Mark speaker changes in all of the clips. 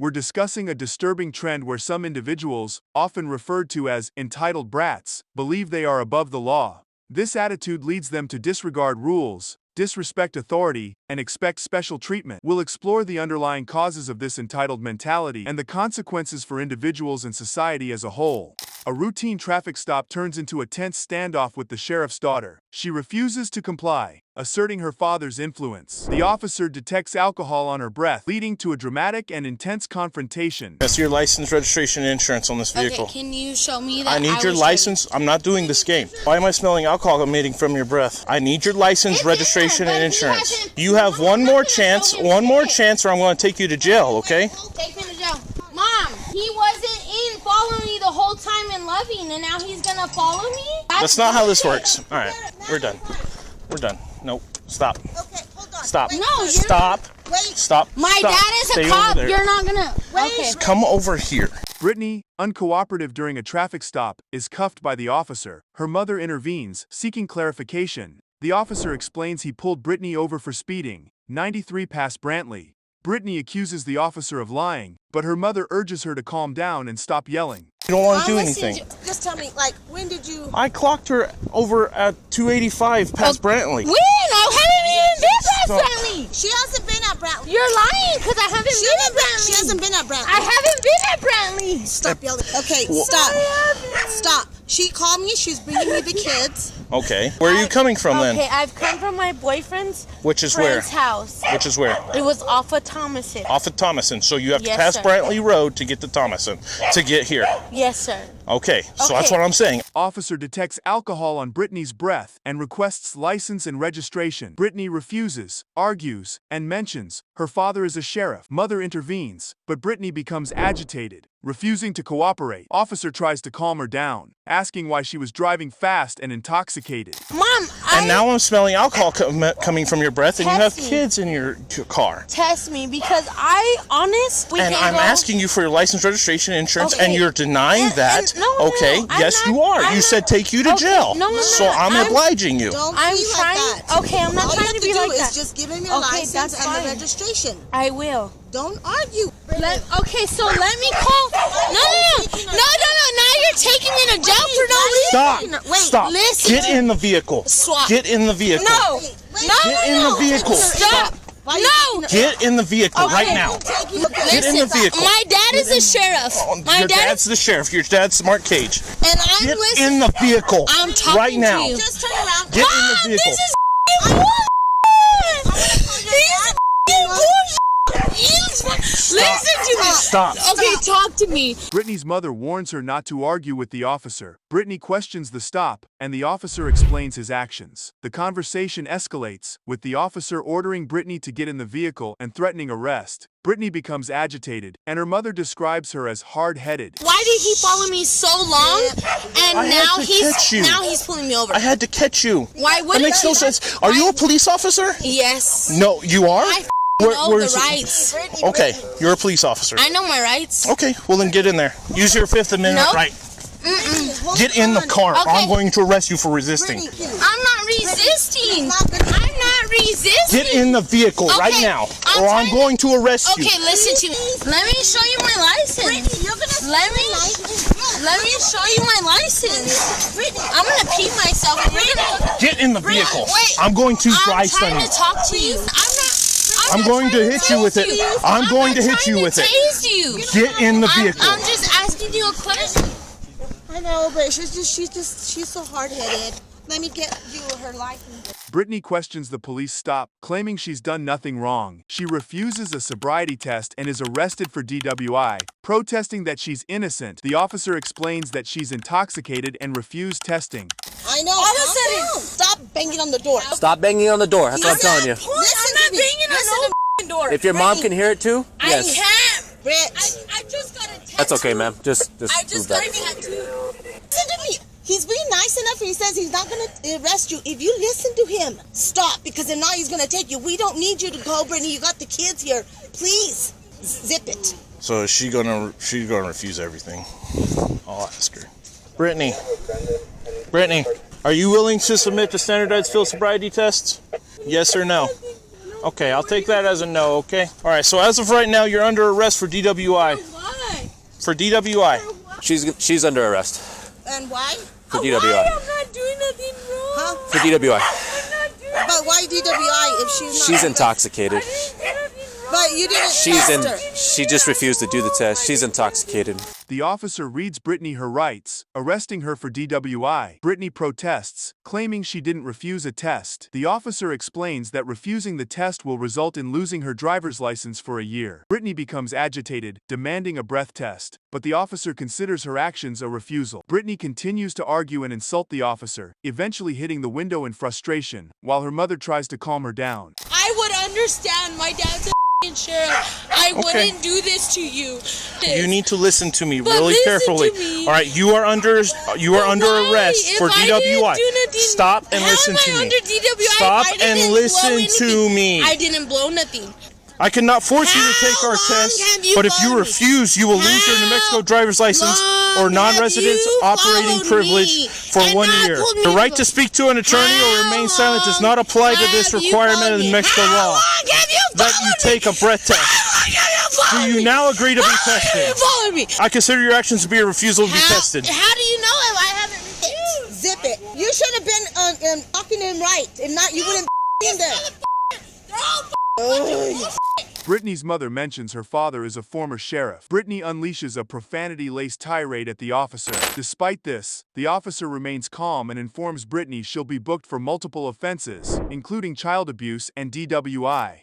Speaker 1: we're discussing a disturbing trend where some individuals, often referred to as entitled brats, believe they are above the law. This attitude leads them to disregard rules, disrespect authority, and expect special treatment. We'll explore the underlying causes of this entitled mentality and the consequences for individuals and society as a whole. A routine traffic stop turns into a tense standoff with the sheriff's daughter. She refuses to comply, asserting her father's influence. The officer detects alcohol on her breath, leading to a dramatic and intense confrontation.
Speaker 2: That's your license, registration, and insurance on this vehicle.
Speaker 3: Okay, can you show me that?
Speaker 2: I need your license. I'm not doing this game. Why am I smelling alcohol emitting from your breath? I need your license, registration, and insurance. You have one more chance, or I'm going to take you to jail, okay?
Speaker 3: Take me to jail. Mom, he wasn't in following me the whole time and loving, and now he's gonna follow me?
Speaker 2: That's not how this works. All right, we're done. We're done. Nope. Stop.
Speaker 4: Okay, hold on.
Speaker 2: Stop.
Speaker 3: No,
Speaker 2: stop.
Speaker 4: Wait.
Speaker 2: Stop.
Speaker 3: My
Speaker 2: Stop.
Speaker 3: dad is
Speaker 2: Stay
Speaker 3: a cop.
Speaker 2: over there.
Speaker 3: You're not gonna. Okay.
Speaker 2: Come over here.
Speaker 1: Brittany, uncooperative during a traffic stop, is cuffed by the officer. Her mother intervenes, seeking clarification. The officer explains he pulled Brittany over for speeding, 93 past Brantley. Brittany accuses the officer of lying, but her mother urges her to calm down and stop yelling.
Speaker 2: You don't want to do anything.
Speaker 4: Just tell me, like, when did you...
Speaker 2: I clocked her over at 285 past Brantley.
Speaker 3: When? I haven't even been past Brantley.
Speaker 4: She hasn't been at Brantley.
Speaker 3: You're lying, because I haven't been at Brantley.
Speaker 4: She hasn't been at Brantley.
Speaker 3: I haven't been at Brantley.
Speaker 4: Stop yelling. Okay, stop. Stop. She called me. She's bringing me the kids.
Speaker 2: Okay. Where are you coming from then?
Speaker 3: Okay, I've come from my boyfriend's
Speaker 2: Which is where?
Speaker 3: friend's house.
Speaker 2: Which is where?
Speaker 3: It was off of Thomason.
Speaker 2: Off of Thomason. So you have to
Speaker 3: Yes,
Speaker 2: pass
Speaker 3: sir.
Speaker 2: Brantley Road to get to Thomason to get here.
Speaker 3: Yes, sir.
Speaker 2: Okay. So that's
Speaker 3: Okay.
Speaker 2: what I'm saying.
Speaker 1: Officer detects alcohol on Brittany's breath and requests license and registration. Brittany refuses, argues, and mentions her father is a sheriff. Mother intervenes, but Brittany becomes agitated, refusing to cooperate. Officer tries to calm her down, asking why she was driving fast and intoxicated.
Speaker 3: Mom,
Speaker 2: And now I'm smelling alcohol coming from your breath, and you have
Speaker 3: Test me.
Speaker 2: kids in your car.
Speaker 3: test me because
Speaker 2: And I'm asking you for your license, registration, insurance,
Speaker 3: Okay.
Speaker 2: and you're denying
Speaker 3: And-
Speaker 2: that.
Speaker 3: and- no,
Speaker 2: okay,
Speaker 3: I'm
Speaker 2: yes,
Speaker 3: not-
Speaker 2: you are.
Speaker 3: I'm
Speaker 2: You
Speaker 3: not-
Speaker 2: said take you to
Speaker 3: Okay,
Speaker 2: jail.
Speaker 3: no, I'm
Speaker 2: so
Speaker 3: not.
Speaker 2: I'm obliging you.
Speaker 4: Don't
Speaker 3: I'm
Speaker 4: be
Speaker 3: trying.
Speaker 4: like that.
Speaker 3: Okay, I'm not
Speaker 4: All
Speaker 3: trying
Speaker 4: you
Speaker 3: to be
Speaker 4: have to
Speaker 3: like
Speaker 4: do
Speaker 3: that.
Speaker 4: is just give him your
Speaker 3: Okay,
Speaker 4: license
Speaker 3: that's
Speaker 4: and
Speaker 3: fine.
Speaker 4: the registration.
Speaker 3: I will.
Speaker 4: Don't argue.
Speaker 3: Okay, so let me call. No. Now you're taking me to jail for no reason.
Speaker 2: Stop.
Speaker 4: Wait,
Speaker 2: Stop.
Speaker 3: listen.
Speaker 2: Get in the vehicle.
Speaker 3: Swap.
Speaker 2: Get in the vehicle.
Speaker 3: No.
Speaker 2: Get in the vehicle.
Speaker 3: Stop. No.
Speaker 2: Get in the vehicle right now. Get in the vehicle.
Speaker 3: My dad is a sheriff.
Speaker 2: Your dad's the sheriff. Your dad's Mark Cage.
Speaker 3: And I'm
Speaker 2: Get
Speaker 3: listening.
Speaker 2: in the vehicle
Speaker 3: I'm talking
Speaker 2: right now.
Speaker 3: to you.
Speaker 4: Just turn around.
Speaker 2: Get in the
Speaker 3: Mom,
Speaker 2: vehicle.
Speaker 3: this is Listen to me.
Speaker 2: Stop.
Speaker 3: Okay, talk to me.
Speaker 1: Brittany's mother warns her not to argue with the officer. Brittany questions the stop, and the officer explains his actions. The conversation escalates, with the officer ordering Brittany to get in the vehicle and threatening arrest. Brittany becomes agitated, and her mother describes her as hard-headed.
Speaker 3: Why did he follow me so long? And
Speaker 2: I had to catch you.
Speaker 3: now he's pulling me over.
Speaker 2: I had to catch you.
Speaker 3: Why
Speaker 2: That
Speaker 3: wouldn't
Speaker 2: makes no
Speaker 3: he?
Speaker 2: sense. Are you a police officer?
Speaker 3: Yes.
Speaker 2: No, you are?
Speaker 3: I
Speaker 2: Where-
Speaker 3: know
Speaker 2: where's-
Speaker 3: the rights.
Speaker 2: Okay, you're a police officer.
Speaker 3: I know my rights.
Speaker 2: Okay, well then get in there. Use your Fifth Amendment
Speaker 3: Nope.
Speaker 2: right. Get in the car.
Speaker 3: Okay.
Speaker 2: I'm going to arrest you for resisting.
Speaker 3: I'm not resisting. I'm not resisting.
Speaker 2: Get in the vehicle right
Speaker 3: Okay,
Speaker 2: now,
Speaker 3: I'm
Speaker 2: or I'm
Speaker 3: trying to-
Speaker 2: going to arrest you.
Speaker 3: Okay, listen to me. Let me show you my license. Let me show you my license. I'm gonna pee myself. And you're gonna,
Speaker 2: Get in the vehicle.
Speaker 3: Wait.
Speaker 2: I'm going to
Speaker 3: I'm
Speaker 2: dry stun
Speaker 3: trying
Speaker 2: you.
Speaker 3: to talk to you.
Speaker 2: I'm
Speaker 3: not
Speaker 2: going to
Speaker 3: trying
Speaker 2: hit you with it.
Speaker 3: tase you.
Speaker 2: I'm going to
Speaker 3: not
Speaker 2: hit you
Speaker 3: trying
Speaker 2: with
Speaker 3: to
Speaker 2: it.
Speaker 3: tase you.
Speaker 2: Get in the vehicle.
Speaker 3: I'm just asking you a question.
Speaker 4: I know, but she's so hard-headed. Let me get you her license.
Speaker 1: Brittany questions the police stop, claiming she's done nothing wrong. She refuses a sobriety test and is arrested for DWI, protesting that she's innocent. The officer explains that she's intoxicated and refused testing.
Speaker 4: I know. All of a sudden, stop banging on the door.
Speaker 5: Stop banging on the door. That's what I'm telling you.
Speaker 4: Listen
Speaker 3: I'm
Speaker 4: to
Speaker 3: not
Speaker 4: me.
Speaker 3: banging on no door.
Speaker 5: If your mom can hear it too, yes.
Speaker 3: I can't.
Speaker 4: Rich,
Speaker 3: I just got a text.
Speaker 5: That's okay, ma'am. Just
Speaker 3: I
Speaker 5: prove
Speaker 3: just got
Speaker 5: that.
Speaker 3: a tattoo.
Speaker 4: listen to me. He's being nice enough and he says he's not going to arrest you. If you listen to him, stop, because if not, he's going to take you. We don't need you to go, Brittany. You got the kids here. Please, zip it.
Speaker 2: So she's gonna refuse everything. I'll ask her. Brittany, are you willing to submit to standardized field sobriety tests? Yes or no?
Speaker 4: No,
Speaker 2: Okay, I'll take that as a no, okay? All right, so as of right now, you're under arrest for DWI.
Speaker 3: Why?
Speaker 2: For DWI.
Speaker 5: She's under arrest
Speaker 4: And why?
Speaker 5: for DWI.
Speaker 3: Why? I'm not doing nothing wrong.
Speaker 4: Huh?
Speaker 5: For DWI.
Speaker 3: I'm not doing
Speaker 4: But why DWI if she's not?
Speaker 5: She's intoxicated.
Speaker 4: But you didn't test her.
Speaker 5: She just refused to do the test. She's intoxicated.
Speaker 1: The officer reads Brittany her rights, arresting her for DWI. Brittany protests, claiming she didn't refuse a test. The officer explains that refusing the test will result in losing her driver's license for a year. Brittany becomes agitated, demanding a breath test, but the officer considers her actions a refusal. Brittany continues to argue and insult the officer, eventually hitting the window in frustration, while her mother tries to calm her down.
Speaker 3: I would understand. My dad's a sheriff. I wouldn't do this to you.
Speaker 2: You need to listen to me
Speaker 3: But
Speaker 2: really
Speaker 3: listen
Speaker 2: carefully.
Speaker 3: to me.
Speaker 2: All right, you are under arrest
Speaker 3: If
Speaker 2: for
Speaker 3: I didn't
Speaker 2: DWI.
Speaker 3: do nothing,
Speaker 2: Stop and
Speaker 3: how
Speaker 2: listen
Speaker 3: am
Speaker 2: to
Speaker 3: I
Speaker 2: me.
Speaker 3: under DWI if
Speaker 2: Stop
Speaker 3: I didn't
Speaker 2: and
Speaker 3: blow
Speaker 2: listen
Speaker 3: anything?
Speaker 2: to me.
Speaker 3: I didn't blow nothing.
Speaker 2: I cannot force you to take
Speaker 3: How
Speaker 2: our
Speaker 3: long
Speaker 2: test,
Speaker 3: have you
Speaker 2: but if you
Speaker 3: followed me?
Speaker 2: refuse, you will lose your New Mexico driver's license
Speaker 3: long
Speaker 2: or non-resident
Speaker 3: have you
Speaker 2: operating
Speaker 3: followed
Speaker 2: privilege
Speaker 3: me
Speaker 2: for
Speaker 3: and
Speaker 2: 1
Speaker 3: not
Speaker 2: year.
Speaker 3: told me
Speaker 2: The
Speaker 3: to
Speaker 2: right
Speaker 3: go?
Speaker 2: to speak to an attorney or remain silent does not apply to this
Speaker 3: Have you
Speaker 2: requirement of
Speaker 3: followed
Speaker 2: the
Speaker 3: me?
Speaker 2: Mexico
Speaker 3: How
Speaker 2: law.
Speaker 3: long have you
Speaker 2: That you
Speaker 3: followed
Speaker 2: take
Speaker 3: me?
Speaker 2: a breath test.
Speaker 3: How long have you followed
Speaker 2: Do you
Speaker 3: me?
Speaker 2: now agree to be
Speaker 3: How long have
Speaker 2: tested?
Speaker 3: you followed me?
Speaker 2: I consider your actions to be a refusal to be
Speaker 3: How
Speaker 2: tested.
Speaker 3: do you know if I haven't refused?
Speaker 4: Zip it. You should have been talking to him right. If not, you wouldn't be there.
Speaker 1: Brittany's mother mentions her father is a former sheriff. Brittany unleashes a profanity-laced tirade at the officer. Despite this, the officer remains calm and informs Brittany she'll be booked for multiple offenses, including child abuse and DWI.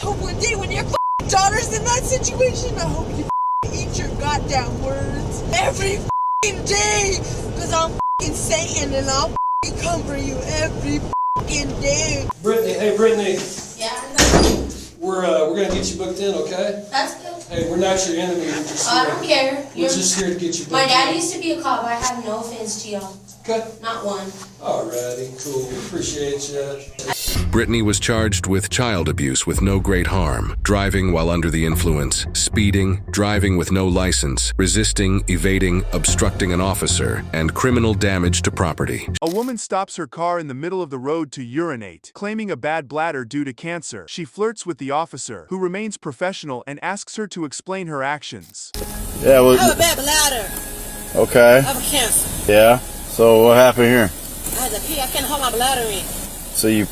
Speaker 6: One day when your daughter's in that situation, I hope you eat your goddamn words every day. Cause I'm Satan and I'll come for you every day.
Speaker 7: Brittany, hey Brittany,
Speaker 3: Yeah,
Speaker 7: we're gonna get you booked in, okay?
Speaker 3: that's good.
Speaker 7: Hey, we're not your enemy. We're just
Speaker 3: I
Speaker 7: here.
Speaker 3: don't care.
Speaker 7: We're just here to get you booked
Speaker 3: My dad
Speaker 7: in.
Speaker 3: used to be a cop. I have no offense to y'all.
Speaker 7: Okay.
Speaker 3: Not one.
Speaker 7: Alrighty, cool. Appreciate you.
Speaker 8: Brittany was charged with child abuse with no great harm, driving while under the influence, speeding, driving with no license, resisting, evading, obstructing an officer, and criminal damage to property.
Speaker 1: A woman stops her car in the middle of the road to urinate, claiming a bad bladder due to cancer. She flirts with the officer, who remains professional and asks her to explain her actions.
Speaker 9: Yeah, well,
Speaker 6: I have a bad bladder.
Speaker 9: okay.
Speaker 6: I have a cancer.
Speaker 9: Yeah. So what happened here?
Speaker 6: I had to pee. I can't hold my bladder in.
Speaker 9: So you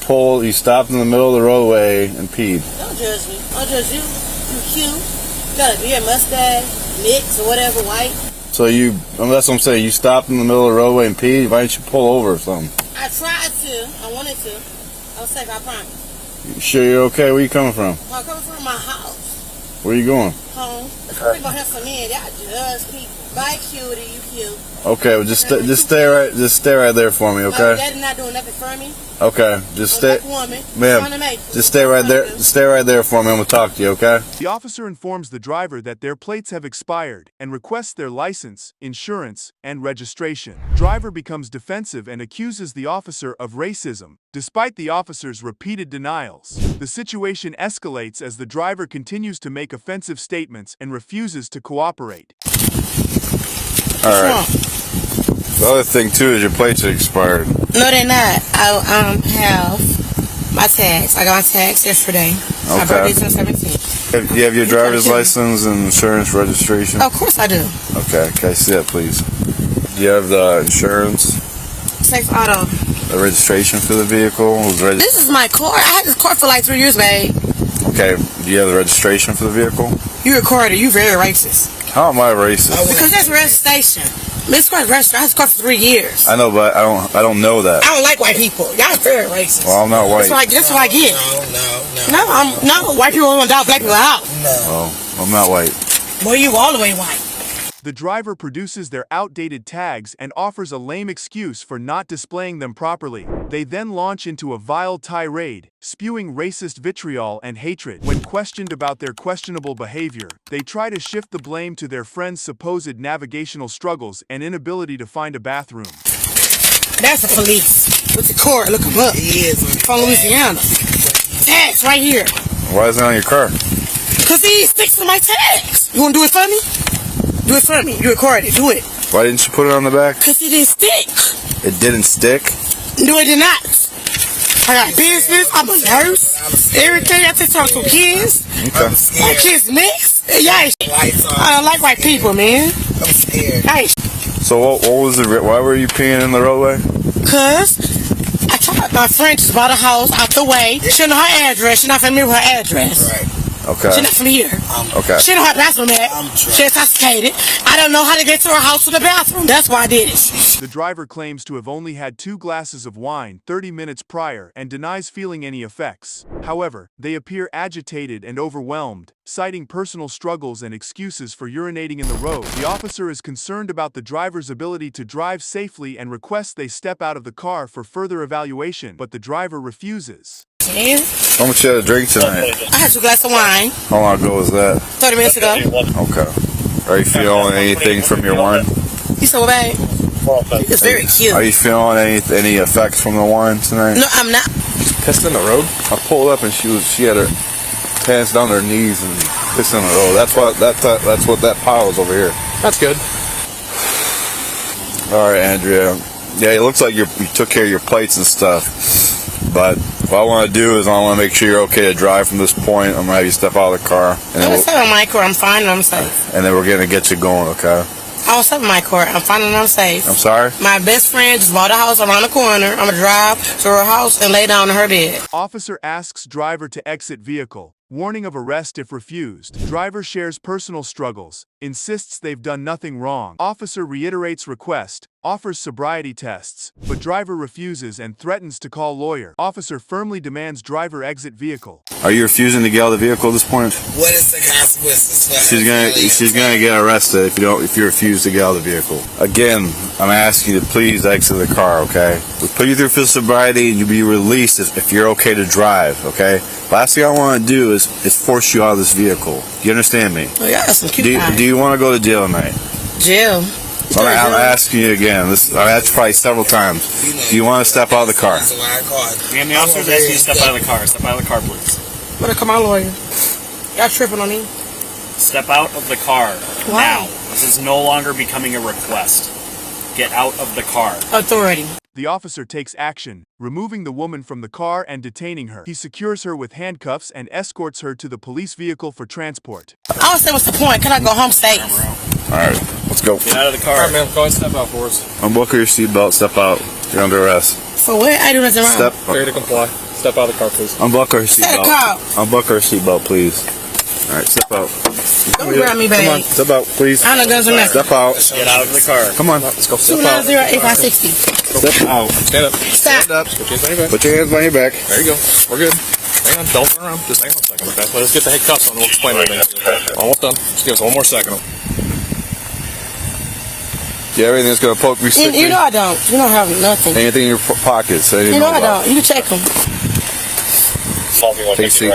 Speaker 9: stopped in the middle of the roadway and peed.
Speaker 6: Don't judge me. Don't judge you. You cute. Got a beard, mustache, mix or whatever, white.
Speaker 9: So that's what I'm saying. You stopped in the middle of the roadway and peed. Why didn't you pull over or something?
Speaker 6: I tried to. I wanted to. I was safe, I promise.
Speaker 9: You sure you're okay? Where you coming from?
Speaker 6: I'm coming from my house.
Speaker 9: Where you going?
Speaker 6: Home. People have some men. Y'all judge people. Bye, cutie. You cute.
Speaker 9: Okay, well just stay right there for me,
Speaker 6: My
Speaker 9: okay?
Speaker 6: daddy not doing nothing for me.
Speaker 9: Okay, just stay,
Speaker 6: Black woman.
Speaker 9: ma'am.
Speaker 6: Trying to make it.
Speaker 9: Just stay right there. Just stay right there for me. I'm gonna talk to you, okay?
Speaker 1: The officer informs the driver that their plates have expired and requests their license, insurance, and registration. Driver becomes defensive and accuses the officer of racism, despite the officer's repeated denials. The situation escalates as the driver continues to make offensive statements and refuses to cooperate.
Speaker 9: All right. The other thing too is your plates are expired.
Speaker 6: No, they're not. I have my tags. I got my tags yesterday. My
Speaker 9: Okay.
Speaker 6: birthday's on 17th.
Speaker 9: Do you have your driver's license and insurance registration?
Speaker 6: Of course I do.
Speaker 9: Okay, can I see that, please? Do you have the insurance,
Speaker 6: Safe Auto.
Speaker 9: the registration for the vehicle?
Speaker 6: This is my car. I had this car for like 3 years, babe.
Speaker 9: Okay, do you have the registration for the vehicle?
Speaker 6: You recorded. You very racist.
Speaker 9: How am I racist?
Speaker 6: Because that's registration. Miss Car's registered. I had this car for 3 years.
Speaker 9: I know, but I don't know that.
Speaker 6: I don't like white people. Y'all very racist.
Speaker 9: Well, I'm not white.
Speaker 6: That's what I get. No, white people want to dog black people out.
Speaker 9: Well, I'm not white.
Speaker 6: Boy, you all the way white.
Speaker 1: The driver produces their outdated tags and offers a lame excuse for not displaying them properly. They then launch into a vile tirade, spewing racist vitriol and hatred. When questioned about their questionable behavior, they try to shift the blame to their friend's supposed navigational struggles and inability to find a bathroom.
Speaker 6: That's the police. With the court, look them up. He is. From Louisiana. Tags right here.
Speaker 9: Why is it on your car?
Speaker 6: Because he sticks to my tags. You want to do it for me? Do it for me. You record it. Do it.
Speaker 9: Why didn't you put it on the back?
Speaker 6: Because it didn't stick.
Speaker 9: It didn't stick?
Speaker 6: No, it did not.
Speaker 10: I got business. I'm a nurse. Everything. I take care of 2 kids.
Speaker 9: Okay.
Speaker 10: My kids next. Yeah, I don't like white people, man. Hey.
Speaker 9: So what was it? Why were you peeing in the roadway?
Speaker 10: Cause I tried. My friend just bought a house out the way. She don't know her address. She not familiar with her address.
Speaker 9: Right. Okay.
Speaker 10: She not from here.
Speaker 9: Okay.
Speaker 10: She don't have a bathroom yet. She's intoxicated. I don't know how to get to her house to the bathroom. That's why I did it.
Speaker 1: The driver claims to have only had 2 glasses of wine 30 minutes prior and denies feeling any effects. However, they appear agitated and overwhelmed, citing personal struggles and excuses for urinating in the road. The officer is concerned about the driver's ability to drive safely and requests they step out of the car for further evaluation, but the driver refuses.
Speaker 10: Yeah.
Speaker 9: How much you had to drink tonight?
Speaker 10: I had 2 glasses of wine.
Speaker 9: How long ago was that?
Speaker 10: 30 minutes ago.
Speaker 9: Okay. Are you feeling anything from your wine?
Speaker 10: You said what, babe? It's very cute.
Speaker 9: Are you feeling any effects from the wine tonight?
Speaker 10: No, I'm not.
Speaker 9: Pissed in the road? I pulled up and she had her pants down her knees and pissed in the road. That's what that pile is over here.
Speaker 2: That's good.
Speaker 9: All right, Andrea. Yeah, it looks like you took care of your plates and stuff. But what I want to do is I want to make sure you're okay to drive from this point. I'm going to have you step out of the car. And
Speaker 10: I'm safe in my car. I'm fine and I'm safe.
Speaker 9: And then we're going to get you going, okay?
Speaker 10: I was safe in my car. I'm fine and I'm safe.
Speaker 9: I'm sorry?
Speaker 10: My best friend just bought a house around the corner. I'm going to drive to her house and lay down in her bed.
Speaker 1: Officer asks driver to exit vehicle. Warning of arrest if refused. Driver shares personal struggles, insists they've done nothing wrong. Officer reiterates request, offers sobriety tests, but driver refuses and threatens to call lawyer. Officer firmly demands driver exit vehicle.
Speaker 9: Are you refusing to get out of the vehicle at this point?
Speaker 11: What is the consequences?
Speaker 9: She's gonna get arrested if you refuse to get out of the vehicle. Again, I'm asking you to please exit the car, okay? We put you through for sobriety and you'll be released if you're okay to drive, okay? Last thing I want to do is force you out of this vehicle. Do you understand me?
Speaker 10: Oh, yeah, that's some cute
Speaker 9: do you want to go to jail tonight?
Speaker 10: Jail?
Speaker 9: I'm asking you again. I asked probably several times. Do you want to step out of the car?
Speaker 2: And the officer's asking you to step out of the car. Step out of the car, please.
Speaker 10: I'm going to call my lawyer. Y'all tripping on me?
Speaker 2: Step out of the car.
Speaker 10: Why?
Speaker 2: Now. This is no longer becoming a request. Get out of the car.
Speaker 10: Authority.
Speaker 1: The officer takes action, removing the woman from the car and detaining her. He secures her with handcuffs and escorts her to the police vehicle for transport.
Speaker 10: I was saying, what's the point? Can I go home safe?
Speaker 9: All right, let's go.
Speaker 2: Get out of the car. All right, man. Go ahead and step out for us.
Speaker 9: Unbuckle your seatbelt. Step out. You're under arrest.
Speaker 10: For what? I do nothing wrong.
Speaker 2: Failure to comply. Step out of the car, please.
Speaker 9: Unbuckle her
Speaker 10: Set a
Speaker 9: seatbelt.
Speaker 10: call.
Speaker 9: Unbuckle her seatbelt, please. All right, step out.
Speaker 10: Don't grab me, baby.
Speaker 9: Come on, step out, please.
Speaker 10: I know guns are nothing.
Speaker 9: Step out.
Speaker 2: Get out of the car.
Speaker 9: Come on, let's go. Step out.
Speaker 10: 290-8560.
Speaker 9: Step out.
Speaker 2: Stand up.
Speaker 10: Stop.
Speaker 2: Stand up.
Speaker 9: Put your hands on your back.
Speaker 2: There you go. We're good. Hang on. Don't turn around. Just hang on a second, okay? Let's get the head cuffs on. We'll explain everything. Almost done. Just give us one more second.
Speaker 9: Yeah, everything's gonna poke me.
Speaker 10: You know I don't. You don't have nothing.
Speaker 9: Anything in your pockets?
Speaker 10: You know I don't. You can check them.
Speaker 9: Take a seat.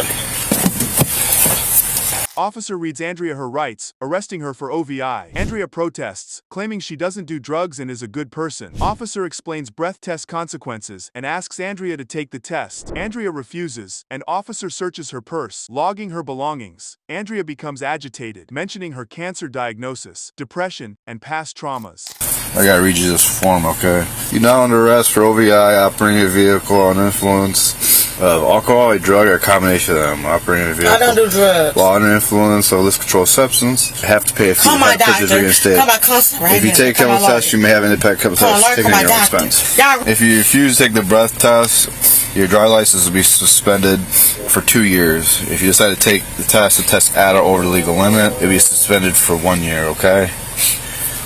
Speaker 1: Officer reads Andrea her rights, arresting her for OVI. Andrea protests, claiming she doesn't do drugs and is a good person. Officer explains breath test consequences and asks Andrea to take the test. Andrea refuses, and officer searches her purse, logging her belongings. Andrea becomes agitated, mentioning her cancer diagnosis, depression, and past traumas.
Speaker 9: I gotta read you this form, okay? You're now under arrest for OVI, operating a vehicle on influence of alcohol, a drug, or a combination of them. Operating a vehicle.
Speaker 10: I don't do drugs.
Speaker 9: While under influence of this controlled substance, you have to pay a fee.
Speaker 10: Call my doctor.
Speaker 9: Instead.
Speaker 10: Call my counselor right
Speaker 9: If you
Speaker 10: here.
Speaker 9: take chemical test, you may have independent chemical test taken at your own expense. If you refuse to take the breath test, your driver's license will be suspended for 2 years. If you decide to take the test at or over the legal limit, it'll be suspended for 1 year, okay?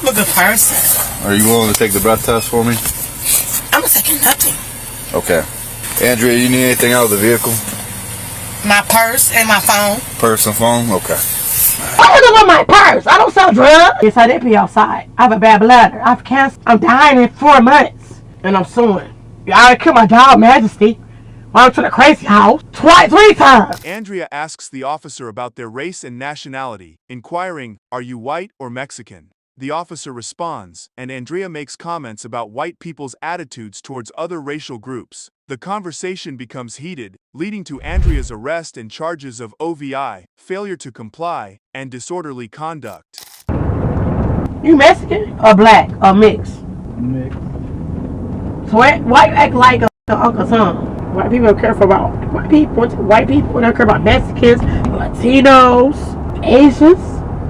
Speaker 10: I'm a good person.
Speaker 9: Are you willing to take the breath test for me?
Speaker 10: I'm not taking nothing.
Speaker 9: Okay. Andrea, you need anything out of the vehicle?
Speaker 10: My purse and my phone.
Speaker 9: Purse and phone? Okay.
Speaker 10: I don't want my purse. I don't sell drugs. Yes, I did be outside. I have a bad bladder. I have cancer. I'm dying in 4 months. And I'm suing. I killed my dog, Majesty. Went to the crazy house 3 times.
Speaker 1: Andrea asks the officer about their race and nationality, inquiring, "Are you white or Mexican?" The officer responds, and Andrea makes comments about white people's attitudes towards other racial groups. The conversation becomes heated, leading to Andrea's arrest and charges of OVI, failure to comply, and disorderly conduct.
Speaker 10: You Mexican or black or mixed? Mixed. So why you act like a Uncle Tom? White people don't care about white people. White people don't care about Mexicans, Latinos, Asians.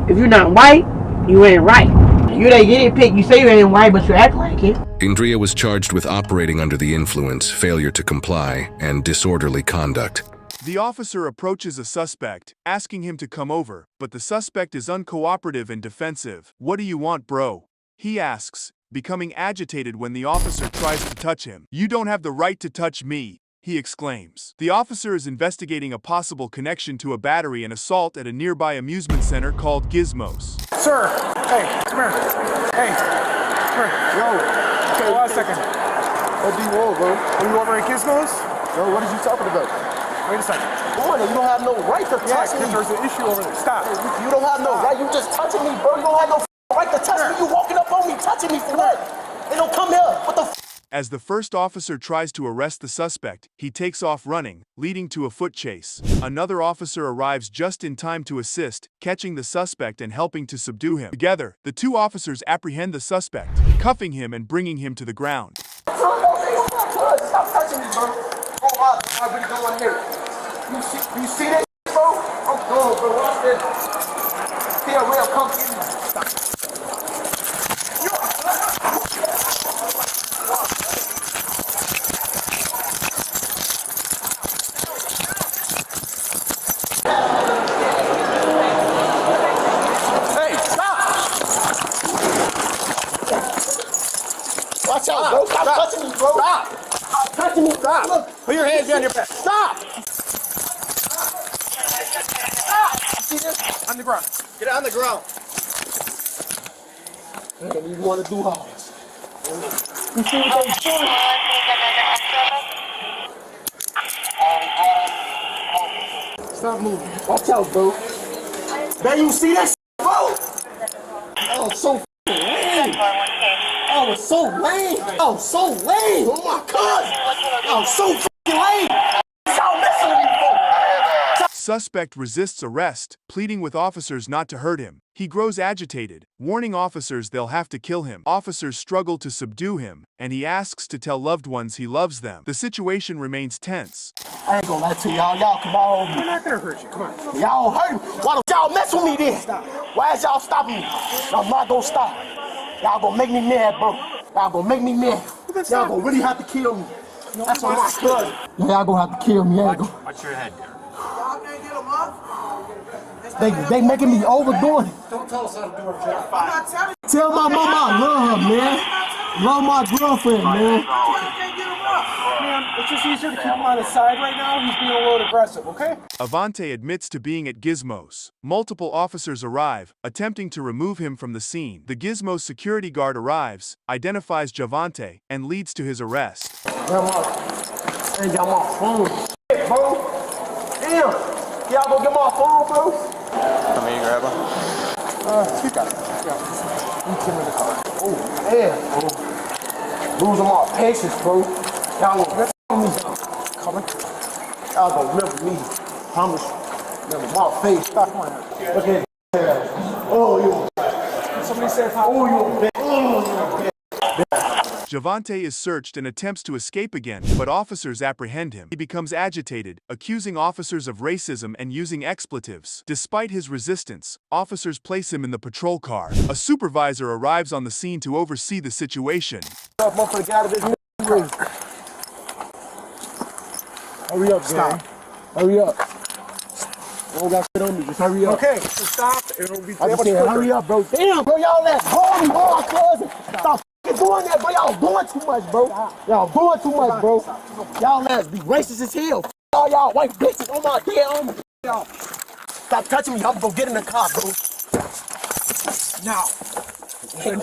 Speaker 10: If you're not white, you ain't right. You ain't getting picked. You say you ain't white, but you act like it.
Speaker 8: Indria was charged with operating under the influence, failure to comply, and disorderly conduct.
Speaker 1: The officer approaches a suspect, asking him to come over, but the suspect is uncooperative and defensive. "What do you want, bro?" he asks, becoming agitated when the officer tries to touch him. "You don't have the right to touch me," he exclaims. The officer is investigating a possible connection to a battery and assault at a nearby amusement center called Gizmos.
Speaker 12: Sir, hey, come here. Hey, come here. Yo, okay, 1 second. What do you want, bro? Are you over at Gizmos? Bro, what are you talking about? Wait a second.
Speaker 13: Boy, you don't have no right to touch me.
Speaker 12: There's an issue over there. Stop.
Speaker 13: You don't have no right. You just touching me, bro. You don't have no right to touch me. You walking up on me, touching me for what? They don't come here. What the
Speaker 1: As the first officer tries to arrest the suspect, he takes off running, leading to a foot chase. Another officer arrives just in time to assist, catching the suspect and helping to subdue him. Together, the two officers apprehend the suspect, cuffing him and bringing him to the ground.
Speaker 13: Stop touching me, bro. Oh, I really don't want to hear it. You see that, bro? I'm going, bro. Watch this. Here, real, come get me. Hey, stop! Watch out, bro. Stop touching me, bro. Stop touching me. Stop. Look.
Speaker 12: Put your hands behind your back.
Speaker 13: Stop! See this?
Speaker 12: On the ground.
Speaker 13: Get on the ground. I don't even want to do all this. You see what they doing?
Speaker 12: Stop moving.
Speaker 13: Watch out, bro. Man, you see that, bro? That was so lame. That was so lame. That was so lame. Oh my God. That was so lame. Y'all messing with me, bro.
Speaker 1: Suspect resists arrest, pleading with officers not to hurt him. He grows agitated, warning officers they'll have to kill him. Officers struggle to subdue him, and he asks to tell loved ones he loves them. The situation remains tense.
Speaker 13: I ain't gonna lie to y'all. Y'all come on.
Speaker 12: We're not gonna hurt you. Come on.
Speaker 13: Y'all hurt me. Why don't y'all mess with me then? Why is y'all stopping me? Y'all not gonna stop. Y'all gonna make me mad, bro. Y'all gonna make me mad. Y'all gonna really have to kill me. That's on my cousin. Y'all gonna have to kill me.
Speaker 12: Watch your head there.
Speaker 13: They making me overdoing it.
Speaker 12: Don't tell us how to do our job.
Speaker 13: Tell my mama I love her, man. Love my girlfriend, man.
Speaker 12: Man, it's just easier to keep him on his side right now. He's being a little aggressive, okay?
Speaker 1: Avante admits to being at Gizmos. Multiple officers arrive, attempting to remove him from the scene. The Gizmos security guard arrives, identifies Javante, and leads to his arrest.
Speaker 13: Hey, y'all my phone. Hey, bro. Damn. Y'all go get my phone, bro?
Speaker 5: Come here, grab him.
Speaker 13: You got it. You get in the car. Oh, man, bro. Losing my patience, bro. Y'all gonna remember me. Coming. Y'all gonna remember me. Promise. Remember my face. Stop playing. Look at that. Oh, you.
Speaker 12: Somebody said, oh,
Speaker 13: you. Oh, you.
Speaker 1: Javante is searched and attempts to escape again, but officers apprehend him. He becomes agitated, accusing officers of racism and using expletives. Despite his resistance, officers place him in the patrol car. A supervisor arrives on the scene to oversee the situation.
Speaker 13: Hurry up, stop. Hurry up. Don't got shit on me. Just hurry up.
Speaker 12: okay, so stop. It'll be
Speaker 13: I just said, hurry up, bro. Damn, bro, y'all let hold me, hold my cousin. Stop doing that, bro. Y'all doing too much, bro. Y'all doing too much, bro. Y'all let be racist as hell. All y'all white bitches on my dead on me. Y'all stop touching me. I'm gonna go get in the car, bro. Now.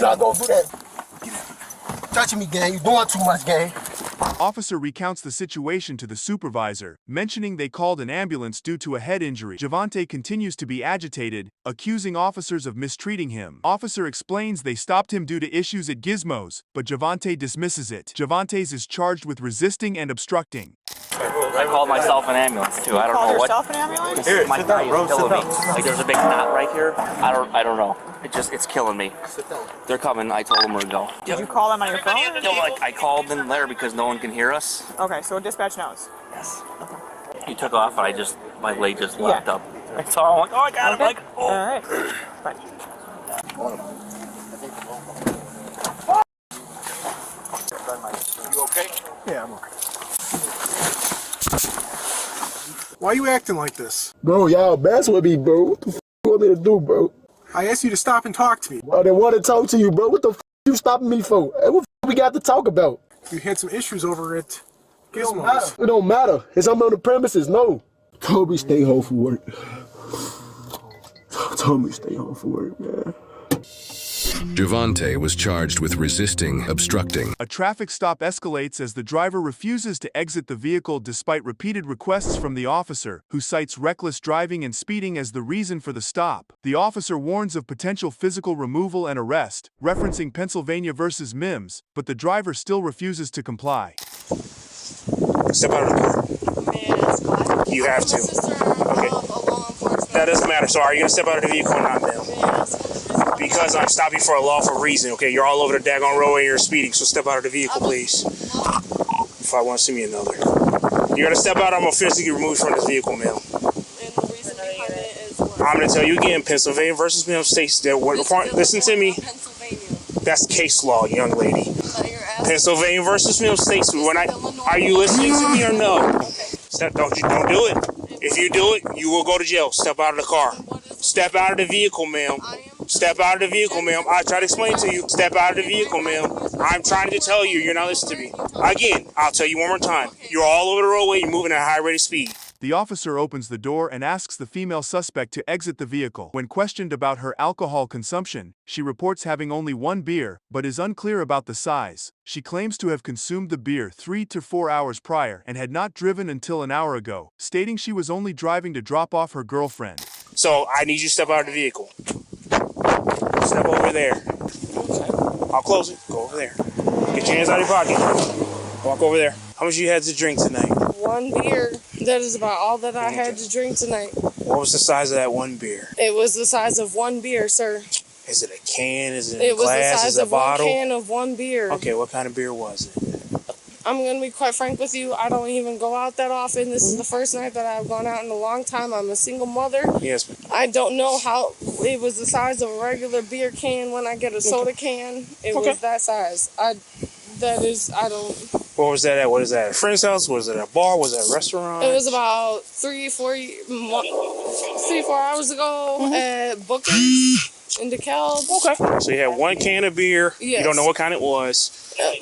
Speaker 13: Y'all go do that. Touching me, gang. You doing too much, gang.
Speaker 1: Officer recounts the situation to the supervisor, mentioning they called an ambulance due to a head injury. Javante continues to be agitated, accusing officers of mistreating him. Officer explains they stopped him due to issues at Gizmos, but Javante dismisses it. Javante is charged with resisting and obstructing.
Speaker 14: I called myself an ambulance too. I don't know what.
Speaker 15: Yourself an ambulance?
Speaker 14: Here, my thigh is killing me. Like there's a big knot right here. I don't know. It's killing me. They're coming. I told them where to go.
Speaker 15: Did you call them on your phone?
Speaker 14: No, like I called them there because no one can hear us.
Speaker 15: Okay, so dispatch knows.
Speaker 14: Yes. Okay. He took off and my leg just locked up. I saw him, I'm like, oh, I got him. Like, oh.
Speaker 15: All right. Bye.
Speaker 12: You okay? Yeah, I'm okay. Why are you acting like this?
Speaker 13: Bro, y'all mess with me, bro. What the f you want me to do, bro?
Speaker 12: I asked you to stop and talk to me.
Speaker 13: I didn't want to talk to you, bro. What the f you stopping me for? Hey, what f we got to talk about?
Speaker 12: You had some issues over at Gizmos.
Speaker 13: It don't matter. Is I'm on the premises? No. Told me stay home from work. Told me stay home from work, man.
Speaker 8: Javante was charged with resisting, obstructing.
Speaker 1: A traffic stop escalates as the driver refuses to exit the vehicle despite repeated requests from the officer, who cites reckless driving and speeding as the reason for the stop. The officer warns of potential physical removal and arrest, referencing Pennsylvania versus Mims, but the driver still refuses to comply.
Speaker 2: Step out of the car. You have to. Okay. That doesn't matter. So are you going to step out of the vehicle or not, ma'am? Because I'm stopping for a lawful reason, okay? You're all over the daggone roadway and you're speeding, so step out of the vehicle, please. If I want to see me another. You're going to step out, I'm going to physically remove you from this vehicle, ma'am. I'm going to tell you again, Pennsylvania versus Mims states that, listen to me, that's case law, young lady. Pennsylvania versus Mims states, are you listening to me or no? Don't do it. If you do it, you will go to jail. Step out of the car. Step out of the vehicle, ma'am. Step out of the vehicle, ma'am. I try to explain to you. Step out of the vehicle, ma'am. I'm trying to tell you. You're not listening to me. Again, I'll tell you one more time. You're all over the roadway. You're moving at a high rate of speed.
Speaker 1: The officer opens the door and asks the female suspect to exit the vehicle. When questioned about her alcohol consumption, she reports having only one beer, but is unclear about the size. She claims to have consumed the beer 3 to 4 hours prior and had not driven until an hour ago, stating she was only driving to drop off her girlfriend.
Speaker 2: So I need you to step out of the vehicle. Step over there. I'll close it. Go over there. Get your hands out of your pocket. Walk over there. How much you had to drink tonight?
Speaker 16: One beer. That is about all that I had to drink tonight.
Speaker 2: What was the size of that one beer?
Speaker 16: It was the size of one beer, sir.
Speaker 2: Is it a can? Is it a glass?
Speaker 16: It was the size
Speaker 2: Is it a
Speaker 16: of
Speaker 2: bottle?
Speaker 16: one can of one beer.
Speaker 2: Okay, what kind of beer was it?
Speaker 16: I'm going to be quite frank with you. I don't even go out that often. This is the first night that I've gone out in a long time. I'm a single mother.
Speaker 2: Yes, ma'am.
Speaker 16: I don't know how it was the size of a regular beer can when I get a soda can. It was that size. I don't...
Speaker 2: What was that at? What is that? A friend's house? Was it a bar? Was it a restaurant?
Speaker 16: It was about 3-4 hours ago at Booker's in DeKalb.
Speaker 2: Okay. So you had one can of beer.
Speaker 16: Yes.
Speaker 2: You don't know what kind it was.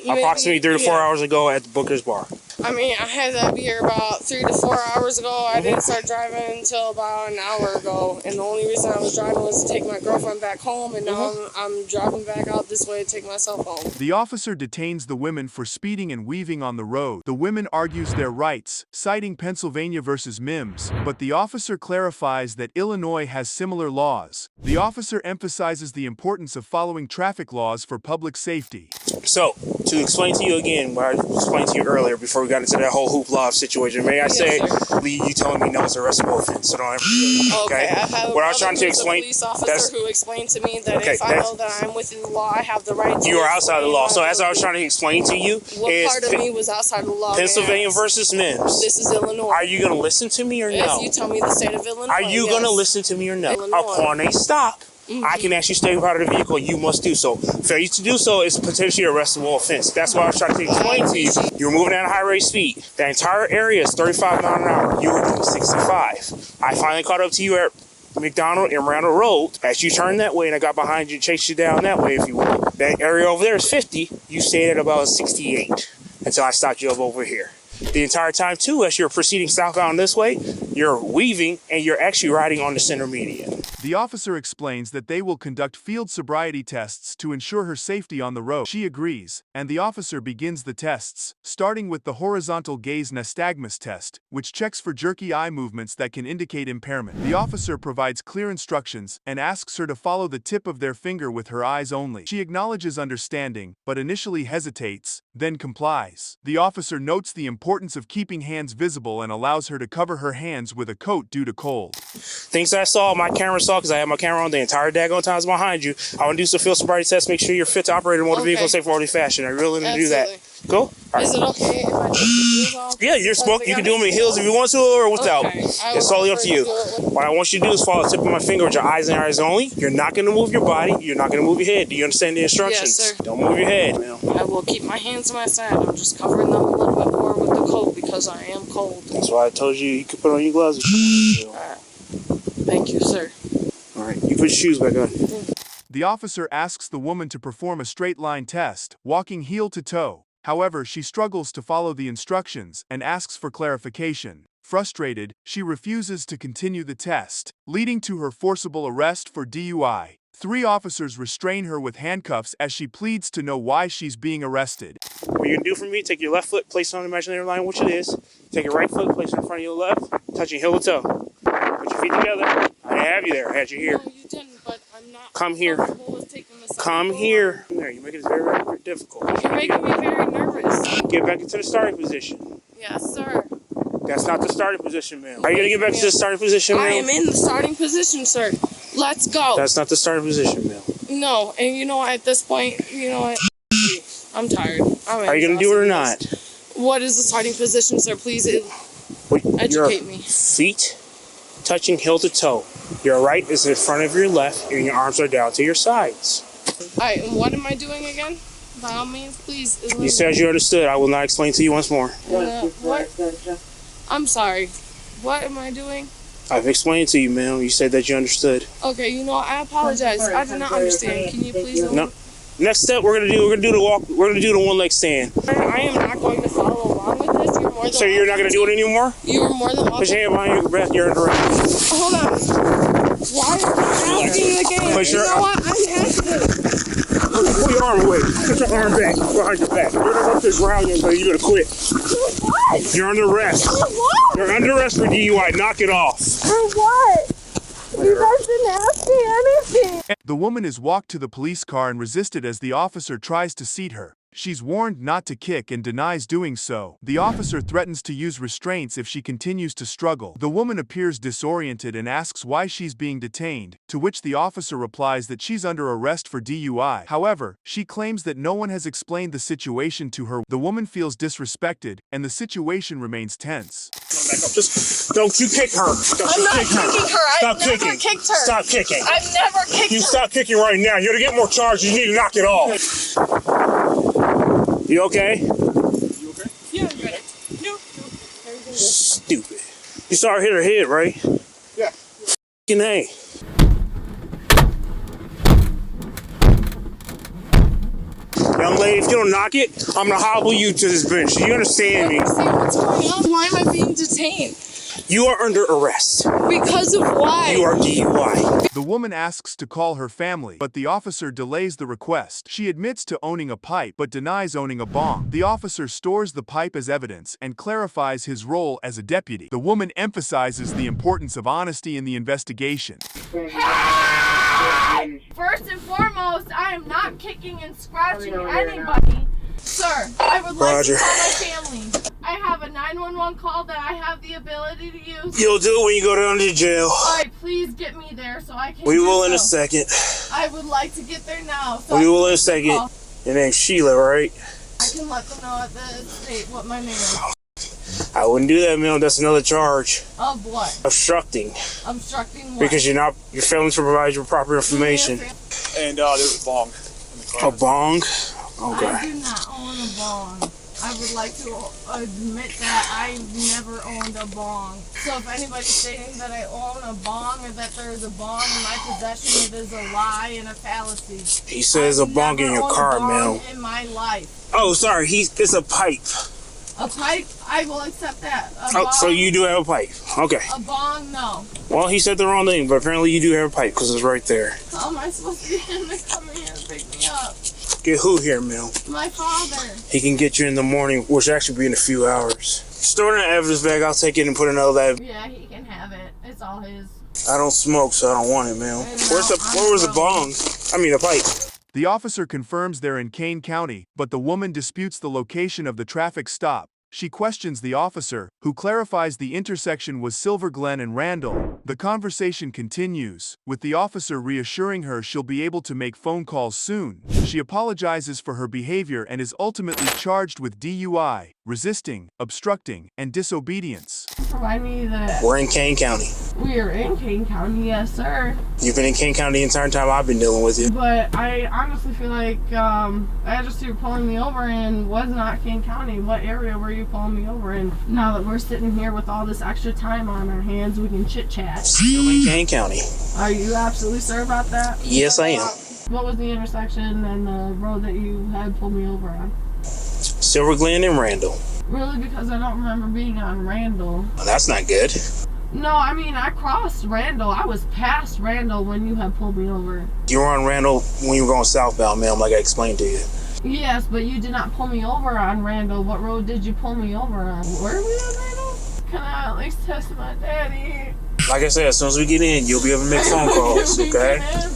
Speaker 2: Approximately 3 to 4 hours ago at the Booker's bar.
Speaker 16: I mean, I had that beer about 3 to 4 hours ago. I didn't start driving until about an hour ago. And the only reason I was driving was to take my girlfriend back home. And now I'm driving back out this way to take myself home.
Speaker 1: The officer detains the women for speeding and weaving on the road. The women argues their rights, citing Pennsylvania versus Mims, but the officer clarifies that Illinois has similar laws. The officer emphasizes the importance of following traffic laws for public safety.
Speaker 2: So, to explain to you again what I explained to you earlier before we got into that whole hoopla situation, may I say, you telling me no, it's a arrestable offense, so don't ever do it,
Speaker 16: okay? I've had
Speaker 2: what I was trying to explain,
Speaker 16: a police officer who explained to me that if I know that I'm within the law, I have the right to...
Speaker 2: You are outside the law, so as I was trying to explain to you,
Speaker 16: what part of me was outside the law?
Speaker 2: Pennsylvania versus Mims.
Speaker 16: This is Illinois.
Speaker 2: Are you going to listen to me or no?
Speaker 16: If you tell me the state of Illinois,
Speaker 2: are you going to listen to me or no?
Speaker 16: Illinois.
Speaker 2: Upon a stop, I can actually stay out of the vehicle. You must do so. Failure to do so is potentially an arrestable offense. That's what I was trying to explain to you. You were moving at a high rate of speed. The entire area is 35 miles an hour. You were doing 65. I finally caught up to you at McDonald and Randall Road. As you turned that way and I got behind you and chased you down that way, if you will. That area over there is 50. You stayed at about 68 until I stopped you up over here. The entire time, too, as you're proceeding southbound this way, you're weaving and you're actually riding on the center median.
Speaker 1: The officer explains that they will conduct field sobriety tests to ensure her safety on the road. She agrees, and the officer begins the tests, starting with the horizontal gaze nystagmus test, which checks for jerky eye movements that can indicate impairment. The officer provides clear instructions and asks her to follow the tip of their finger with her eyes only. She acknowledges understanding, but initially hesitates, then complies. The officer notes the importance of keeping hands visible and allows her to cover her hands with a coat due to cold.
Speaker 2: Things I saw, my camera saw, because I had my camera on the entire daggone times behind you. I want to do some field sobriety tests, make sure you're fit to operate a motor vehicle in safe orderly fashion. Are you willing to do that? Cool? Right.
Speaker 16: Is it okay if I take the heels off?
Speaker 2: Yeah, you're smoking. You can do them in heels if you want to or without.
Speaker 16: Okay.
Speaker 2: It's totally up to you. What I want you to do is follow the tip of my finger with your eyes and your eyes only. You're not going to move your body. You're not going to move your head. Do you understand the instructions?
Speaker 16: Yes, sir.
Speaker 2: Don't move your head, man.
Speaker 16: I will keep my hands to my side. I'm just covering them a little bit more with the coat because I am cold.
Speaker 2: That's why I told you you could put on your gloves.
Speaker 16: Alright. Thank you, sir.
Speaker 2: All right, you put your shoes back on.
Speaker 1: The officer asks the woman to perform a straight line test, walking heel to toe. However, she struggles to follow the instructions and asks for clarification. Frustrated, she refuses to continue the test, leading to her forcible arrest for DUI. 3 officers restrain her with handcuffs as she pleads to know why she's being arrested.
Speaker 2: What you're going to do for me, take your left foot, place it on the imaginary line, which it is. Take your right foot, place it in front of your left, touching heel to toe. Put your feet together. I didn't have you there. I had you here.
Speaker 16: No, you didn't, but I'm not.
Speaker 2: Come here. Come here. There, you're making this very, very difficult.
Speaker 16: You're making me very nervous.
Speaker 2: Get back into the starting position.
Speaker 16: Yes, sir.
Speaker 2: That's not the starting position, ma'am. Are you going to get back to the starting position, ma'am?
Speaker 16: I am in the starting position, sir. Let's go.
Speaker 2: That's not the starting position, ma'am.
Speaker 16: No, and you know what, at this point, you know what? I'm tired.
Speaker 2: Are you going to do it or not?
Speaker 16: What is the starting position, sir? Please educate
Speaker 2: your
Speaker 16: me.
Speaker 2: Feet touching heel to toe. Your right is in front of your left, and your arms are down to your sides.
Speaker 16: Alright, and what am I doing again? By all means, please.
Speaker 2: You said you understood. I will not explain to you once more.
Speaker 16: What? I'm sorry. What am I doing?
Speaker 2: I've explained to you, ma'am. You said that you understood.
Speaker 16: Okay, you know, I apologize. I did not understand. Can you please?
Speaker 2: No. Next step, we're gonna do the walk. We're gonna do the one leg stand.
Speaker 16: I am not going to follow along with this. You're more than.
Speaker 2: So you're not gonna do it anymore?
Speaker 16: You are more than welcome.
Speaker 2: Put your hand behind your breath. You're under arrest.
Speaker 16: Hold on. Why are you asking again? You know what? I'm asking.
Speaker 2: Pull your arm away. Put your arm back behind your back. You're gonna go to the ground. You're gonna quit.
Speaker 16: What?
Speaker 2: You're under arrest.
Speaker 16: For what?
Speaker 2: You're under arrest for DUI. Knock it off.
Speaker 16: For what? You guys didn't ask me anything.
Speaker 1: The woman is walked to the police car and resisted as the officer tries to seat her. She's warned not to kick and denies doing so. The officer threatens to use restraints if she continues to struggle. The woman appears disoriented and asks why she's being detained, to which the officer replies that she's under arrest for DUI. However, she claims that no one has explained the situation to her. The woman feels disrespected, and the situation remains tense.
Speaker 2: Just don't you kick her.
Speaker 16: I'm not kicking her.
Speaker 2: Stop
Speaker 16: I've never
Speaker 2: kicking.
Speaker 16: kicked her.
Speaker 2: Stop kicking.
Speaker 16: I've never kicked her.
Speaker 2: You stop kicking right now. You're gonna get more charges. You need to knock it off. You okay?
Speaker 16: You okay? Yeah, I'm ready. No.
Speaker 2: Stupid. You saw her hit her head, right?
Speaker 12: Yeah.
Speaker 2: F***ing A. Young lady, if you don't knock it, I'm gonna hobble you to this bench. Do you understand me?
Speaker 16: See what's going on? Why am I being detained?
Speaker 2: You are under arrest.
Speaker 16: Because of why?
Speaker 2: You are DUI.
Speaker 1: The woman asks to call her family, but the officer delays the request. She admits to owning a pipe, but denies owning a bong. The officer stores the pipe as evidence and clarifies his role as a deputy. The woman emphasizes the importance of honesty in the investigation.
Speaker 3: First and foremost, I am not kicking and scratching anybody. Sir, I would like to call my family. I have a 911 call that I have the ability to use.
Speaker 2: You'll do it when you go down to jail.
Speaker 3: Alright, please get me there so I can.
Speaker 2: We will in a second.
Speaker 3: I would like to get there now. So
Speaker 2: We will in a second. Your name's Sheila, right?
Speaker 3: I can let them know at the state what my name is.
Speaker 2: I wouldn't do that, ma'am. That's another charge.
Speaker 3: Of what?
Speaker 2: Obstructing.
Speaker 3: Obstructing what?
Speaker 2: Because you're failing to provide your proper information.
Speaker 12: And there was a bong.
Speaker 2: A bong? Okay.
Speaker 3: I do not own a bong. I would like to admit that I've never owned a bong. So if anybody's stating that I own a bong or that there is a bong in my possession, it is a lie and a fallacy.
Speaker 2: He says a bong in your car, ma'am.
Speaker 3: In my life.
Speaker 2: Oh, sorry. It's a pipe.
Speaker 3: A pipe? I will accept that.
Speaker 2: Oh, so you do have a pipe. Okay.
Speaker 3: A bong? No.
Speaker 2: Well, he said the wrong thing, but apparently you do have a pipe because it's right there.
Speaker 3: How am I supposed to get him to come here and pick me up?
Speaker 2: Get who here, ma'am?
Speaker 3: My father.
Speaker 2: He can get you in the morning, which actually be in a few hours. Store it in an evidence bag. I'll take it and put another bag.
Speaker 3: Yeah, he can have it. It's all his.
Speaker 2: I don't smoke, so I don't want it, ma'am. Where was the bong? I mean, the pipe.
Speaker 1: The officer confirms they're in Kane County, but the woman disputes the location of the traffic stop. She questions the officer, who clarifies the intersection was Silver Glen and Randall. The conversation continues, with the officer reassuring her she'll be able to make phone calls soon. She apologizes for her behavior and is ultimately charged with DUI, resisting, obstructing, and disobedience.
Speaker 3: Provide me that.
Speaker 2: We're in Kane County.
Speaker 3: We are in Kane County, yes, sir.
Speaker 2: You've been in Kane County the entire time I've been dealing with you.
Speaker 3: But I honestly feel like I just you pulling me over in was not Kane County. What area were you pulling me over in? Now that we're sitting here with all this extra time on our hands, we can chit chat.
Speaker 2: Still in Kane County.
Speaker 3: Are you absolutely sure about that?
Speaker 2: Yes, I am.
Speaker 3: What was the intersection and the road that you had pulled me over on?
Speaker 2: Silver Glen and Randall.
Speaker 3: Really? Because I don't remember being on Randall.
Speaker 2: Well, that's not good.
Speaker 3: No, I mean, I crossed Randall. I was past Randall when you had pulled me over.
Speaker 2: You were on Randall when you were going southbound, ma'am, like I explained to you.
Speaker 3: Yes, but you did not pull me over on Randall. What road did you pull me over on? Were we on Randall? Can I at least test my daddy?
Speaker 2: Like I said, as soon as we get in, you'll be able to make phone calls, okay?
Speaker 3: I'm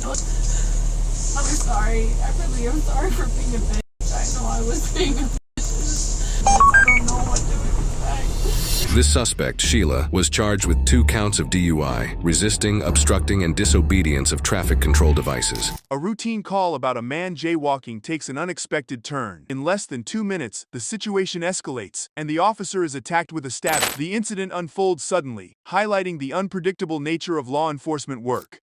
Speaker 3: sorry. I really am sorry for being a bitch. I know I was being a bitch. I don't know what to expect.
Speaker 8: This suspect, Sheila, was charged with 2 counts of DUI, resisting, obstructing, and disobedience of traffic control devices.
Speaker 1: A routine call about a man jaywalking takes an unexpected turn. In less than 2 minutes, the situation escalates, and the officer is attacked with a stabbing. The incident unfolds suddenly, highlighting the unpredictable nature of law enforcement work.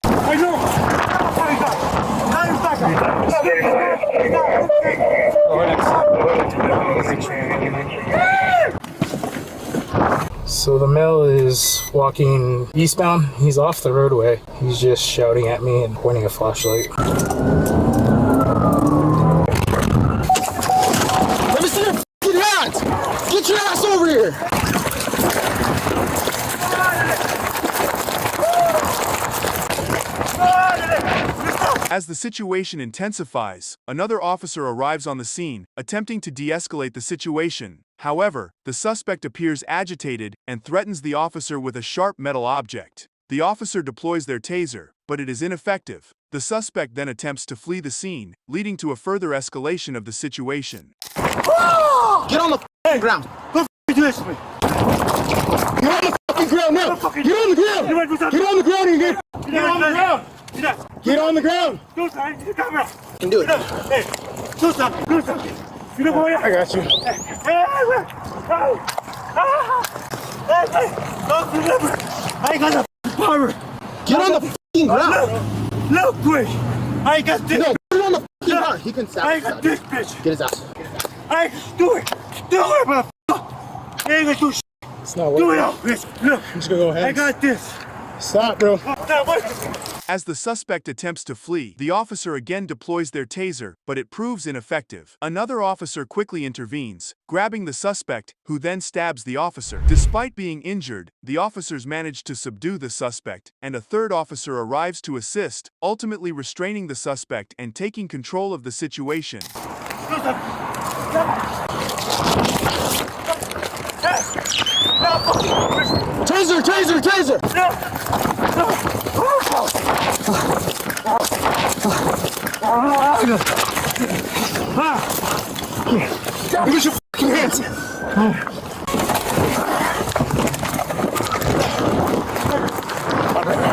Speaker 17: So the male is walking eastbound. He's off the roadway. He's just shouting at me and pointing a flashlight.
Speaker 13: Let me see your f***ing hands! Get your ass over here!
Speaker 1: As the situation intensifies, another officer arrives on the scene, attempting to de-escalate the situation. However, the suspect appears agitated and threatens the officer with a sharp metal object. The officer deploys their taser, but it is ineffective. The suspect then attempts to flee the scene, leading to a further escalation of the situation.
Speaker 13: Get on the f***ing ground! Don't do this to me! Get on the f***ing ground now! Get on the ground! Get on the ground and get on the ground! Get on the ground! You can do it. Hey, do something! Do something! I got you. I got the power. Get on the f***ing ground. Look, quick. I got this. No, put it on the f***ing ground. He can stop. I got this bitch. Get his ass. I do it. Do it, motherfucker. You ain't gonna do shit. It's not working. Do it out, bitch. Look. I'm just gonna go ahead. I got this. Stop, bro.
Speaker 1: As the suspect attempts to flee, the officer again deploys their taser, but it proves ineffective. Another officer quickly intervenes, grabbing the suspect, who then stabs the officer. Despite being injured, the officers manage to subdue the suspect, and a third officer arrives to assist, ultimately restraining the suspect and taking control of the situation.
Speaker 13: Taser, taser, taser! Give me your fucking hands!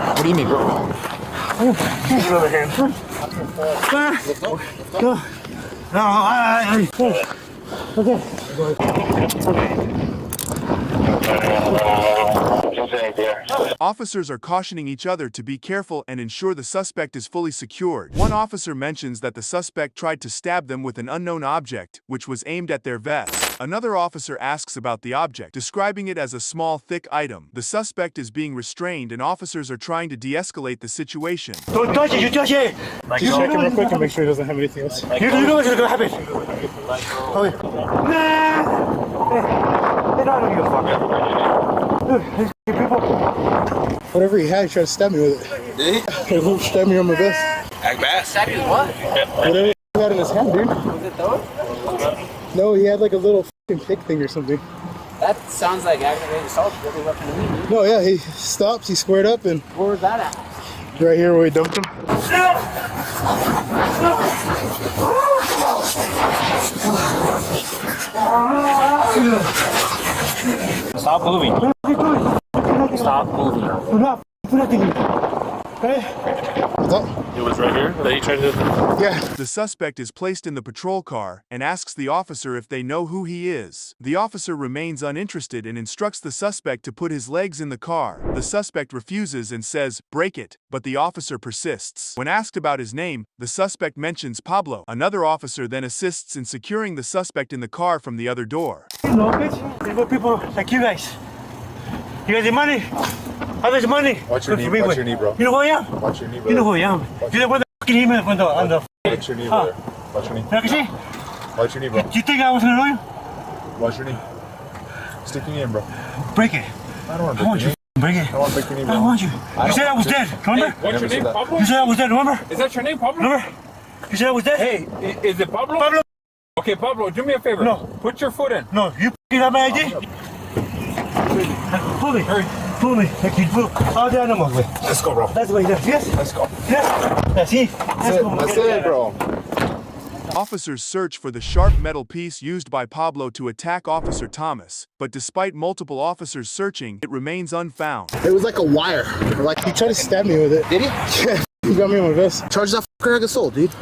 Speaker 13: What do you mean, bro? Give me the hand. Okay.
Speaker 1: Officers are cautioning each other to be careful and ensure the suspect is fully secured. One officer mentions that the suspect tried to stab them with an unknown object, which was aimed at their vest. Another officer asks about the object, describing it as a small, thick item. The suspect is being restrained and officers are trying to de-escalate the situation.
Speaker 13: Don't touch it, you touch it!
Speaker 17: Just check him real quick and make sure he doesn't have anything else.
Speaker 13: You know what's gonna happen. Okay. Nah! They don't give a fuck.
Speaker 17: Whatever he had, he tried to stab me with it.
Speaker 13: Did he?
Speaker 17: He stabbed me on my vest.
Speaker 13: Act bad. Stab you what?
Speaker 17: Whatever he had in his hand, dude.
Speaker 13: Was it those?
Speaker 17: No, he had like a little fucking pick thing or something.
Speaker 15: That sounds like aggravated assault. Really weapon to me, dude.
Speaker 17: No, yeah, he stops, he squared up, and...
Speaker 15: Where was that at?
Speaker 12: Right here where we dumped him.
Speaker 14: Stop moving. Stop moving.
Speaker 12: It was right here that he tried to... Yeah.
Speaker 1: The suspect is placed in the patrol car and asks the officer if they know who he is. The officer remains uninterested and instructs the suspect to put his legs in the car. The suspect refuses and says, "Break it," but the officer persists. When asked about his name, the suspect mentions Pablo. Another officer then assists in securing the suspect in the car from the other door.
Speaker 13: No, bitch. There's no people like you guys. You guys need money? How much money?
Speaker 12: Watch your knee, watch your knee, bro.
Speaker 13: You know who I am?
Speaker 12: Watch your knee, bro.
Speaker 13: You know who I am? You know what the fucking email on the...
Speaker 12: Watch your knee, brother. Watch your knee.
Speaker 13: Can I see?
Speaker 12: Watch your knee, bro.
Speaker 13: You think I was gonna know you?
Speaker 12: Watch your knee. Stick your knee in, bro.
Speaker 13: Break it.
Speaker 12: I don't want to
Speaker 13: I want you. Break it.
Speaker 12: I want to break your knee, bro.
Speaker 13: I want you. You said I was dead, remember?
Speaker 18: Hey, what's your name, Pablo?
Speaker 13: You said I was dead, remember?
Speaker 18: Is that your name, Pablo?
Speaker 13: Remember? You said I was dead?
Speaker 18: Hey, is it Pablo?
Speaker 13: Pablo.
Speaker 18: Okay, Pablo, do me a favor.
Speaker 13: No.
Speaker 18: Put your foot in.
Speaker 13: No, you got my ID? Pull me. Hurry. Pull me. Like you pull all the animals.
Speaker 12: Let's go, bro.
Speaker 13: That's the way he does. Yes?
Speaker 12: Let's go.
Speaker 13: Yes? That's it.
Speaker 12: That's it, bro.
Speaker 1: Officers search for the sharp metal piece used by Pablo to attack Officer Thomas, but despite multiple officers searching, it remains unfound.
Speaker 12: It was like a wire. Like he tried to stab me with it. Did he? Yeah. He got me on my vest. Charge that fucker like a soul, dude.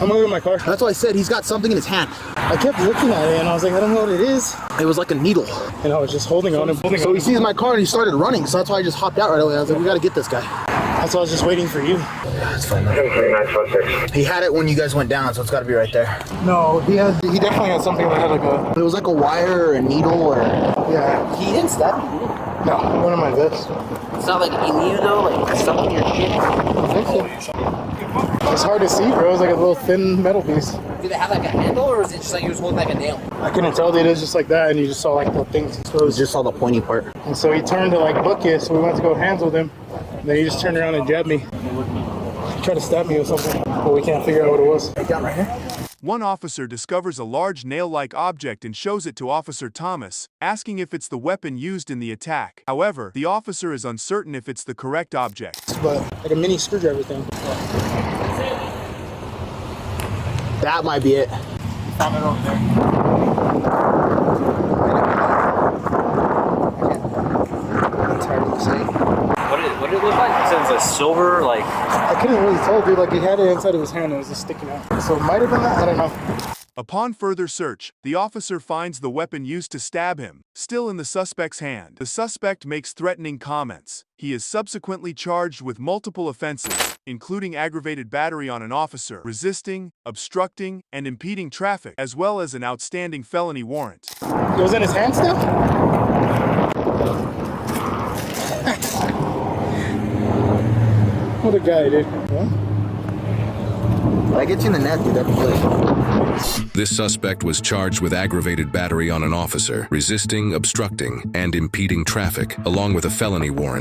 Speaker 12: I'm gonna go in my car. That's why I said he's got something in his hand. I kept looking at it and I was like, I don't know what it is. It was like a needle. And I was just holding on him. So he sees my car and he started running. So that's why I just hopped out right away. I was like, we gotta get this guy. That's why I was just waiting for you. That's fine. He had it when you guys went down, so it's gotta be right there. No, he definitely had something that had like a...
Speaker 13: It was like a wire or a needle or...
Speaker 12: Yeah.
Speaker 13: He didn't stab you, did he?
Speaker 12: No, one of my vests.
Speaker 13: It's not like in you though, like something in your shit.
Speaker 12: I think so. It's hard to see, bro. It was like a little thin metal piece.
Speaker 13: Did it have like a handle or is it just like you was holding like a nail?
Speaker 12: I couldn't tell, dude. It was just like that, and you just saw like the things exposed.
Speaker 13: Just saw the pointy part.
Speaker 12: And so he turned to like book it, so we went to go hands with him. And then he just turned around and jabbed me. He tried to stab me with something, but we can't figure out what it was.
Speaker 13: Down right here.
Speaker 1: One officer discovers a large nail-like object and shows it to Officer Thomas, asking if it's the weapon used in the attack. However, the officer is uncertain if it's the correct object.
Speaker 12: But like a mini screwdriver thing.
Speaker 13: That might be it.
Speaker 12: Found it over there.
Speaker 13: It's hard to say. What did it look like? It says a silver, like...
Speaker 12: I couldn't really tell, dude. Like he had it inside of his hand and it was just sticking out. So it might have been that. I don't know.
Speaker 1: Upon further search, the officer finds the weapon used to stab him, still in the suspect's hand. The suspect makes threatening comments. He is subsequently charged with multiple offenses, including aggravated battery on an officer, resisting, obstructing, and impeding traffic, as well as an outstanding felony warrant.
Speaker 12: It was in his hand still? What a guy, dude. Huh?
Speaker 13: I get you in the net, dude. That'd be good.
Speaker 8: This suspect was charged with aggravated battery on an officer, resisting, obstructing, and impeding traffic, along with a felony warrant.